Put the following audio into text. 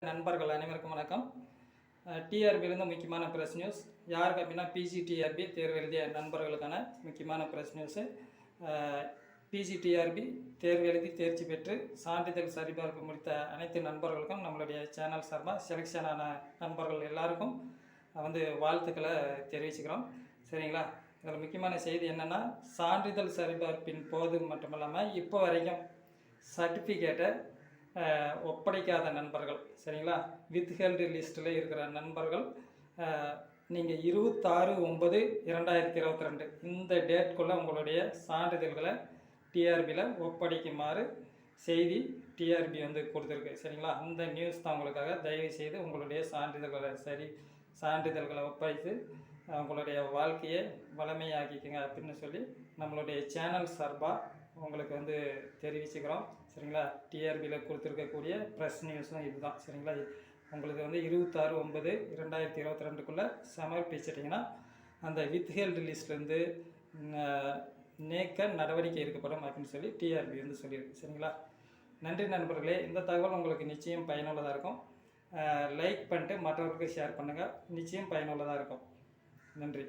நண்பர்கள் அனைவருக்கும் வணக்கம். டிஆர்பியிலேருந்து முக்கியமான ப்ரெஸ் நியூஸ் யாருக்கு அப்படின்னா பிஜிடிஆர்பி தேர்வு எழுதிய நண்பர்களுக்கான முக்கியமான ப்ரெஸ் நியூஸு. பிஜிடிஆர்பி தேர்வு எழுதி தேர்ச்சி பெற்று சான்றிதழ் சரிபார்ப்பு முடித்த அனைத்து நண்பர்களுக்கும் நம்மளுடைய சேனல் சார்பாக செலெக்ஷன் ஆன நண்பர்கள் எல்லாருக்கும் வாழ்த்துக்களை தெரிவிச்சுக்கிறோம். சரிங்களா? இதில் முக்கியமான செய்தி என்னென்னா, சான்றிதழ் சரிபார்ப்பின் போது மட்டும் இல்லாமல் இப்போ வரைக்கும் சர்டிஃபிகேட்டை ஒப்படைக்காத நண்பர்கள், சரிங்களா, வித்ஹெல்டு லிஸ்ட்டில் இருக்கிற நண்பர்கள், நீங்கள் 26/9/2022 இந்த டேட்குள்ளே உங்களுடைய சான்றிதழ்களை டிஆர்பியில் ஒப்படைக்குமாறு செய்தி டிஆர்பி கொடுத்துருக்கு. சரிங்களா? அந்த நியூஸ் தான் உங்களுக்காக. தயவு செய்து உங்களுடைய சான்றிதழ்களை ஒப்படைத்து உங்களுடைய வாழ்க்கையை வளமையாக்கிக்கங்க அப்படின்னு சொல்லி நம்மளுடைய சேனல் சார்பாக உங்களுக்கு தெரிவிச்சுக்கிறோம். சரிங்களா? டிஆர்பியில் கொடுத்துருக்கக்கூடிய ப்ரெஸ் நியூஸும் இதுதான். சரிங்களா? உங்களுக்கு 26/9/2022 சமர்ப்பிச்சிட்டிங்கன்னா அந்த வித்ஹெல்டு லிஸ்ட்லேருந்து நீக்க நடவடிக்கை எடுக்கப்படும் அப்படின்னு சொல்லி டிஆர்பி சொல்லியிருக்கு. சரிங்களா? நன்றி நண்பர்களே. இந்த தகவல் உங்களுக்கு நிச்சயம் பயனுள்ளதாக இருக்கும். லைக் பண்ணிட்டு மற்றவர்களுக்கு ஷேர் பண்ணுங்கள். நிச்சயம் பயனுள்ளதாக இருக்கும். நன்றி.